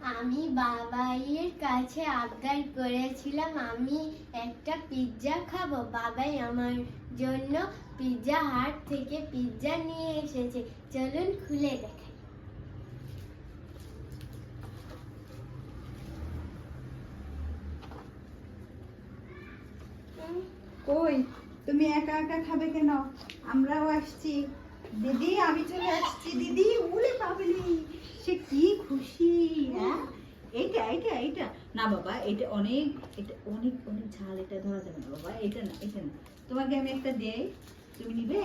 আমি বাবাইয়ের কাছে আবদার করেছিলাম আমি একটা পিৎজা খাবো। বাবাই আমার জন্য পিৎজা হাট থেকে পিৎজা নিয়ে এসেছে। চলুন খুলে দেখাই। কই তুমি একা একা খাবে কেন? আমরাও আসছি। দিদি আমি চলে আসছি। দিদি উড়ে পাবলি, সে কি খুশি। হ্যাঁ এইটা এইটা এইটা না বাবা, এটা অনেক অনেক ঝাল, এটা ধরা যাবে না বাবা, এটা না এটা না। তোমাকে আমি একটা দেই, তুমি নিবে?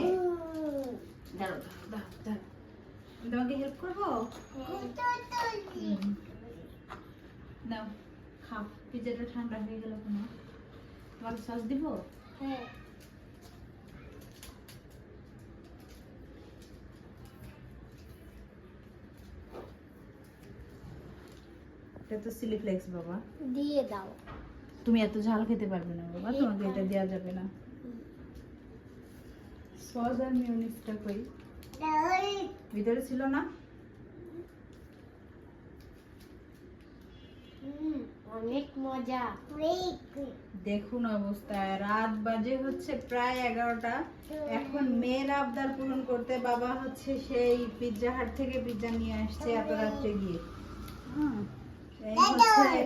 দাঁড়াও দাঁড়াও দাঁড়াও, আমি তোমাকে হেল্প করবো। নাও খাও, পিৎজাটা ঠান্ডা হয়ে গেল কেন? তোমাকে সস দিব? হ্যাঁ। এটা তো চিলি ফ্লেক্স বাবা, দিয়ে দাও। তুমি এত ঝাল খেতে পারবে না বাবা, তোমাকে এটা দেওয়া যাবে না। সস আর মিউনিসটা কই? ভিতরে ছিল না? অনেক মজা। দেখুন অবস্থায়, রাত বাজে হচ্ছে প্রায় 11টা। এখন মেয়ের আবদার পূরণ করতে বাবা হচ্ছে সেই পিৎজা হাট থেকে পিৎজা নিয়ে আসছে এত রাত্রে গিয়ে। হ্যাঁ, এই হচ্ছে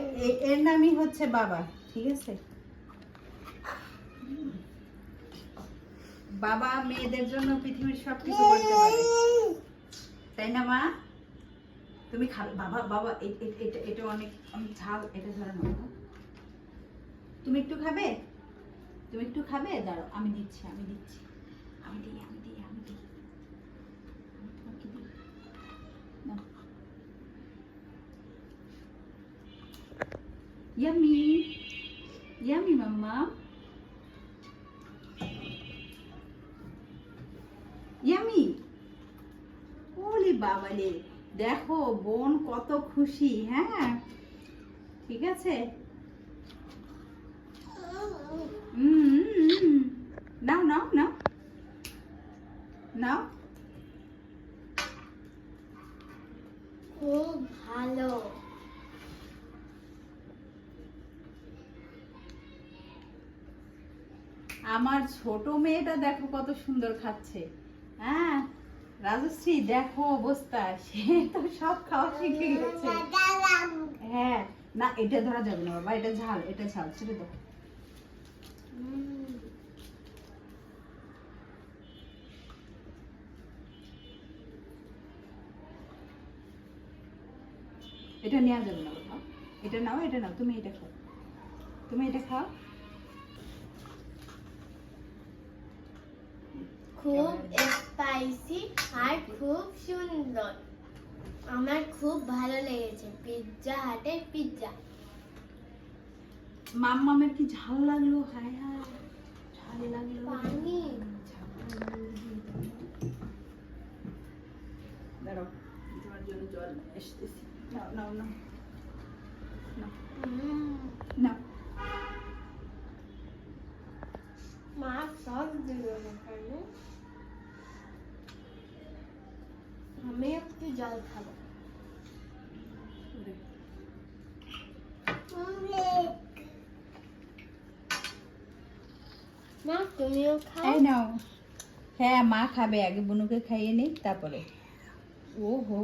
এর নামই হচ্ছে বাবা, ঠিক আছে? বাবা মেয়েদের জন্য পৃথিবীর সবকিছু করতে পারে, তাই না মা? তুমি খাবে বাবা? বাবা এটা এটা অনেক অনেক ঝাল, এটা ধরে না বাবা। তুমি একটু খাবে? তুমি একটু খাবে? দাঁড়াও আমি দিচ্ছি, আমি দিচ্ছি, আমি দিই আমি দিই আমি দিই, আমি তোমাকে দিই। নাও। ইয়ামি ইয়ামি মাম্মা, ইয়ামি। ওলে বাবালে, দেখো বোন কত খুশি। হ্যাঁ ঠিক আছে। নাও নাও নাও নাও। খুব ভালো। আমার ছোট মেয়েটা দেখো কত সুন্দর খাচ্ছে। হ্যাঁ রাজশ্রী দেখো অবস্থা, সে তো সব খাওয়া শিখে গেছে। হ্যাঁ না এটা ধরা যাবে না বাবা, এটা ঝাল, এটা ঝাল, ছেড়ে দাও। এটা নেওয়া যাবে না বাবা, এটা নাও, এটা নাও, তুমি এটা খাও, তুমি এটা খাও। খুব স্পাইসি আর খুব সুন্দর। আমার খুব ভালো লেগেছে পিৎজা হাটের পিৎজা। মাম্মামের কি ঝাল লাগলো? হায় হায় ঝাল লাগলো। পানি দাঁড়াও তোমার জন্য জল আসতেছি। নাও নাও নাও নাও নাও। মা সস দিল এখানে। আমি একটু জল খাবো। মা তুমিও খাও। এই নাও। হ্যাঁ মা খাবে, আগে বুনুকে খাইয়ে নিই তারপরে। ওহো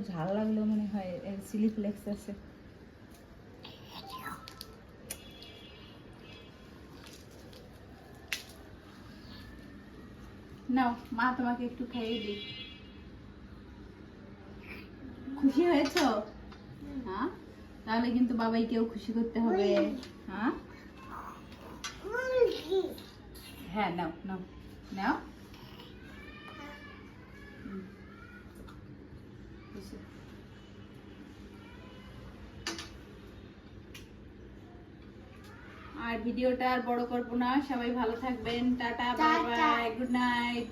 ঝাল লাগলো মনে হয়, চিলি ফ্লেক্স আছে। নাও মা তোমাকে একটু খাইয়ে দিই। খুশি হয়েছো? হ্যাঁ তাহলে কিন্তু বাবাইকেও খুশি করতে হবে। হ্যাঁ হ্যাঁ নাও নাও নাও। আর ভিডিওটা আর বড় করবো না, সবাই ভালো থাকবেন, tata bye bye, good night.